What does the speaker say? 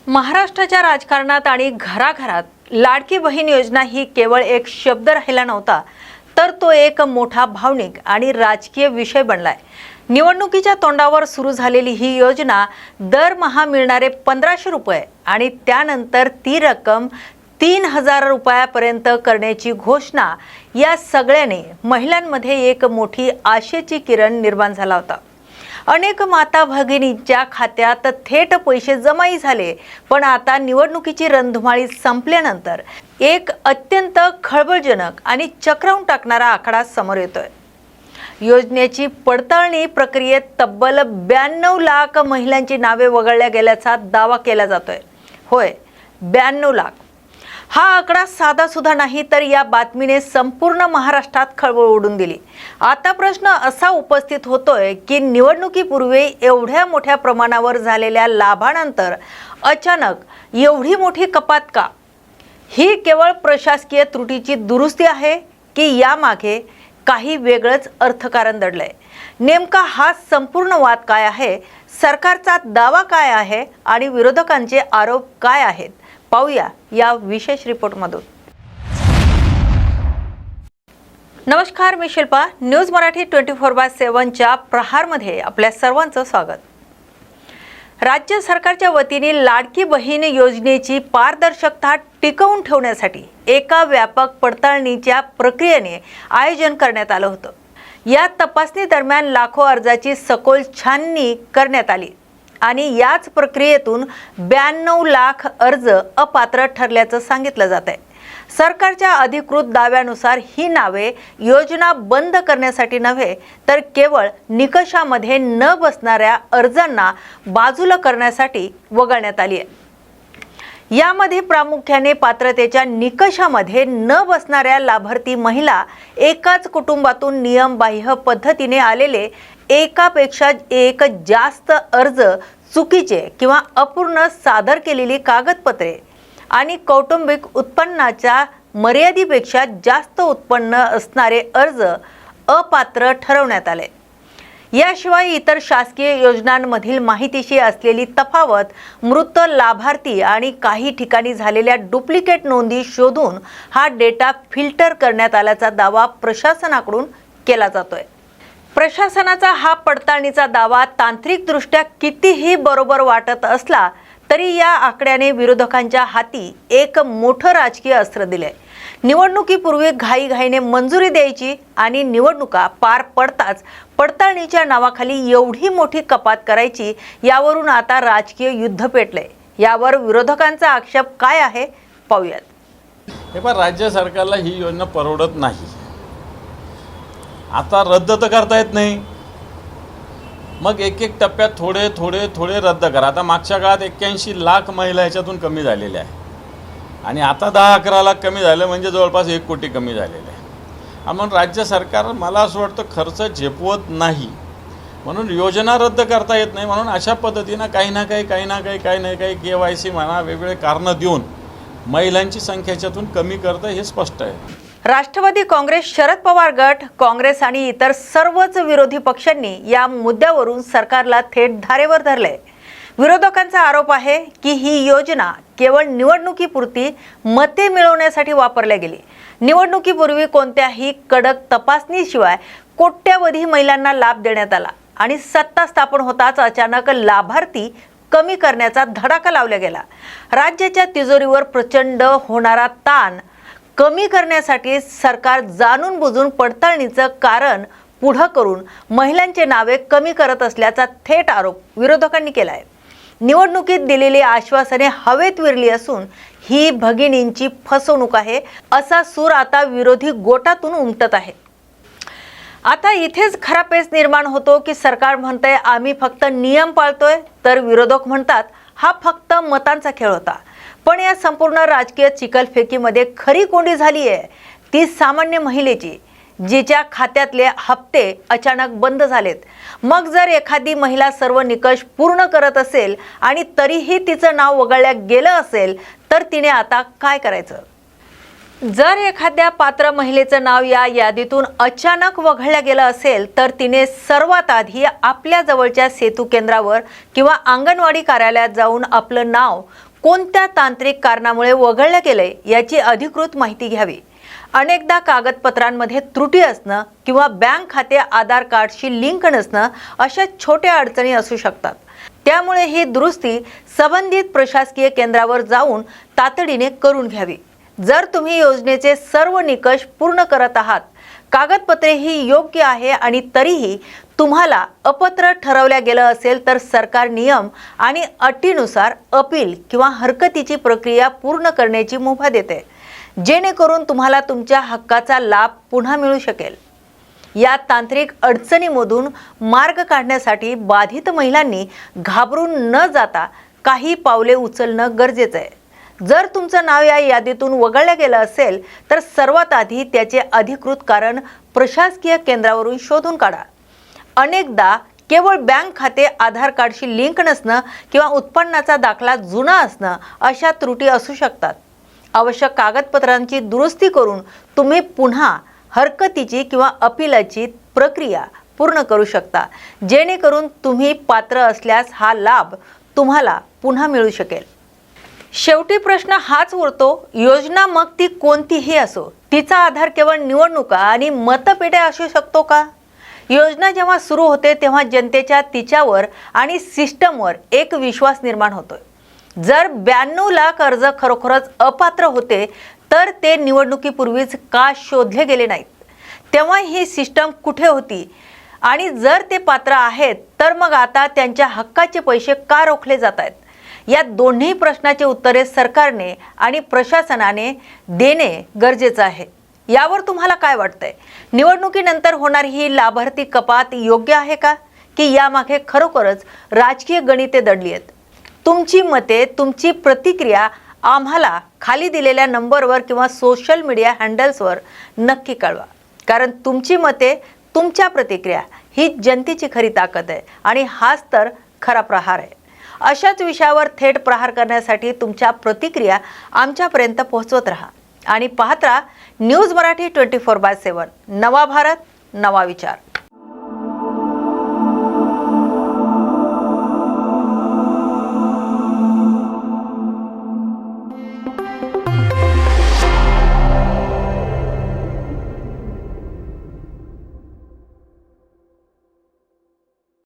महाराष्ट्राच्या राजकारणात आणि घराघरात लाडकी बहीण योजना ही केवळ एक शब्द राहिला नव्हता, तर तो एक मोठा भावनिक आणि राजकीय विषय बनलाय। निवडणुकीच्या तोंडावर सुरू झालेली ही योजना दरमहा मिळणारे 1500 रुपये आणि त्यानंतर ती रक्कम 3000 रुपयापर्यंत करण्याची घोषणा या सगळ्याने महिलांमध्ये एक मोठी आशेची किरण निर्माण झाला होता। अनेक माता भगिनींच्या खात्यात थेट पैसे जमाई झाले, पण आता निवडणुकीची रणधुमाळी संपल्यानंतर एक अत्यंत खळबळजनक आणि चक्रावून टाकणारा आकडा समोर येतोय। योजनेची पडताळणी प्रक्रियेत तब्बल 92 लाख महिलांची नावे वगळल्या गेल्याचा दावा केला जातोय। होय, 92 लाख हा आकडा साधा सुद्धा नाही, तर या बातमीने संपूर्ण महाराष्ट्रात खळबळ उडून दिली। आता प्रश्न असा उपस्थित होतोय की निवडणुकीपूर्वी एवढ्या मोठ्या प्रमाणावर झालेल्या लाभानंतर अचानक एवढी मोठी कपात का? ही केवळ प्रशासकीय त्रुटीची दुरुस्ती आहे की यामागे काही वेगळंच अर्थकारण दडलंय? नेमका हा संपूर्ण वाद काय आहे? सरकारचा दावा काय आहे आणि विरोधकांचे आरोप काय आहेत? पाहूया या विशेष रिपोर्टमधून। नमस्कार, मी शिल्पा। न्यूज मराठी 24/7 च्या प्रहारमध्ये आपल्या सर्वांचं स्वागत। राज्य सरकारच्या वतीने लाडकी बहीण योजनेची पारदर्शकता टिकवून ठेवण्यासाठी एका व्यापक पडताळणीच्या प्रक्रियेने आयोजन करण्यात आलं होतं। या तपासणी दरम्यान लाखो अर्जाची सखोल छाननी करण्यात आली आणि याच प्रक्रियेतून 92 लाख अर्ज अपात्र ठरल्याचं सांगितलं जात आहे। सरकारच्या अधिकृत दाव्यानुसार ही नावे योजना बंद करण्यासाठी नव्हे, तर केवळ निकषामध्ये न बसणाऱ्या अर्जांना बाजूला करण्यासाठी वगळण्यात आली आहे। यामध्ये प्रामुख्याने पात्रतेच्या निकषामध्ये न बसणाऱ्या लाभार्थी महिला, एकाच कुटुंबातून नियमबाह्य पद्धतीने आलेले एकापेक्षा एक जास्त अर्ज, चुकीचे किंवा अपूर्ण सादर केलेली कागदपत्रे आणि कौटुंबिक उत्पन्नाच्या मर्यादेपेक्षा जास्त उत्पन्न असणारे अर्ज अपात्र ठरवण्यात आले। याशिवाय इतर शासकीय योजनांमधील माहितीशी असलेली तफावत, मृत लाभार्थी आणि काही ठिकाणी झालेल्या डुप्लिकेट नोंदी शोधून हा डेटा फिल्टर करण्यात आल्याचा दावा प्रशासनाकडून केला जातोय। प्रशासनाचा हा पडताळणीचा दावा तांत्रिकदृष्ट्या कितीही बरोबर वाटत असला तरी या आकड्याने विरोधकांच्या हाती एक मोठं राजकीय अस्त्र दिलंय। निवडणुकीपूर्वी घाईघाईने मंजुरी द्यायची आणि निवडणुका पार पडताच पडताळणीच्या नावाखाली एवढी मोठी कपात करायची, यावरून आता राजकीय युद्ध पेटलंय। यावर विरोधकांचा आक्षेप काय आहे पाहूयात। हे पण राज्य सरकारला ही योजना परवडत नाही। आता रद्द तर करता येत नाही, मग एक एक टप्प्यात थोडे थोडे थोडे रद्द करा। आता मागच्या काळात 81 लाख महिला ह्याच्यातून कमी झालेल्या आहे आणि आता 10-11 लाख कमी झाले, म्हणजे जवळपास 1 कोटी कमी झालेले आहे। म्हणून राज्य सरकार, मला असं वाटतं, खर्च झेपवत नाही, म्हणून योजना रद्द करता येत नाही। म्हणून अशा पद्धतीनं काही ना काही KYC म्हणा, वेगवेगळे कारणं देऊन महिलांची संख्या ह्याच्यातून कमी करतं, हे स्पष्ट आहे। राष्ट्रवादी काँग्रेस, शरद पवार गट, काँग्रेस आणि इतर सर्वच विरोधी पक्षांनी या मुद्द्यावरून सरकारला थेट धारेवर धरले। विरोधकांचा आरोप आहे की ही योजना केवळ निवडणुकीपुरती मते मिळवण्यासाठी वापरली गेली। निवडणुकीपूर्वी कोणत्याही कडक तपासणीशिवाय कोट्यवधी महिलांना लाभ देण्यात आला आणि सत्ता स्थापन होताच अचानक लाभार्थी कमी करण्याचा धडाका लावला गेला। राज्याच्या तिजोरीवर प्रचंड होणारा ताण कमी करण्यासाठी सरकार जाणून बुजून पडताळणीचं कारण पुढं करून महिलांचे नावे कमी करत असल्याचा थेट आरोप विरोधकांनी केला आहे। निवडणुकीत दिलेली आश्वासने हवेत विरली असून ही भगिनींची फसवणूक आहे, असा सूर आता विरोधी गोटातून उमटत आहे। आता इथेच खरा पेच निर्माण होतो की सरकार म्हणतंय आम्ही फक्त नियम पाळतोय, तर विरोधक म्हणतात हा फक्त मतांचा खेळ होता। पण या संपूर्ण राजकीय चिखलफेकीमध्ये खरी कोंडी झाली आहे ती सामान्य महिलेची, जिच्या खात्यातले हप्ते अचानक बंद झालेत। मग जर एखादी महिला सर्व निकष पूर्ण करत असेल आणि तरीही तिचं नाव वगळल्या गेलं असेल, तर तिने आता काय करायचं? जर एखाद्या पात्र महिलेचं नाव या यादीतून अचानक वगळलं गेलं असेल, तर तिने सर्वात आधी आपल्या जवळच्या सेतू केंद्रावर किंवा अंगणवाडी कार्यालयात जाऊन आपलं नाव कोणत्या तांत्रिक कारणामुळे वगळले गेले याची अधिकृत माहिती घ्यावी। अनेकदा कागदपत्रांमध्ये त्रुटी असणं किंवा बँक खाते आधार कार्डशी लिंक नसणं अशा छोट्या अडचणी असू शकतात। त्यामुळे ही दुरुस्ती संबंधित प्रशासकीय केंद्रावर जाऊन तातडीने करून घ्यावी। जर तुम्ही योजनेचे सर्व निकष पूर्ण करत आहात, कागदपत्रे ही योग्य आहे आणि तरीही तुम्हाला अपात्र ठरवल्या गेलं असेल तर सरकार नियम आणि अटीनुसार अपील किंवा हरकतीची प्रक्रिया पूर्ण करण्याची मुभा देते, जेणेकरून तुम्हाला तुमच्या हक्काचा लाभ पुन्हा मिळू शकेल। या तांत्रिक अडचणीमधून मार्ग काढण्यासाठी बाधित महिलांनी घाबरून न जाता काही पावले उचलणं गरजेचं आहे। जर तुमचं नाव या यादीतून वगळलं गेलं असेल तर सर्वात आधी त्याचे अधिकृत कारण प्रशासकीय केंद्रावरून शोधून काढा। अनेकदा केवळ बँक खाते आधार कार्डशी लिंक नसणं किंवा उत्पन्नाचा दाखला जुना असणं अशा त्रुटी असू शकतात। आवश्यक कागदपत्रांची दुरुस्ती करून तुम्ही पुन्हा हरकतीची किंवा अपीलाची प्रक्रिया पूर्ण करू शकता, जेणेकरून तुम्ही पात्र असल्यास हा लाभ तुम्हाला पुन्हा मिळू शकेल। शेवटी प्रश्न हाच उरतो, योजना मग ती कोणतीही असो, तिचा आधार केवळ निवडणुका आणि मतपेट्या असू शकतो का? योजना जेव्हा सुरू होते तेव्हा जनतेच्या तिच्यावर आणि सिस्टमवर एक विश्वास निर्माण होतोय। जर 92 लाख अर्ज खरोखरच अपात्र होते तर ते निवडणुकीपूर्वीच का शोधले गेले नाहीत? तेव्हा ही सिस्टम कुठे होती? आणि जर ते पात्र आहेत तर मग आता त्यांच्या हक्काचे पैसे का रोखले जात आहेत? या दोन्ही प्रश्नाचे उत्तरे सरकारने आणि प्रशासनाने देणे गरजेचं आहे। यावर तुम्हाला काय वाटतंय? निवडणुकीनंतर होणारी ही लाभार्थी कपात योग्य आहे का, की यामागे खरोखरच राजकीय गणिते दडली आहेत? तुमची मते, तुमची प्रतिक्रिया आम्हाला खाली दिलेल्या नंबरवर किंवा सोशल मीडिया हँडल्सवर नक्की कळवा, कारण तुमची मते, तुमच्या प्रतिक्रिया ही जनतेची खरी ताकद आहे आणि हाच तर खरा प्रहार आहे। अशाच विषयावर थेट प्रहार करण्यासाठी तुमच्या प्रतिक्रिया आमच्यापर्यंत पोहोचवत राहा आणि पाहत राहा न्यूज मराठी 24/7। नवा भारत, नवा विचार।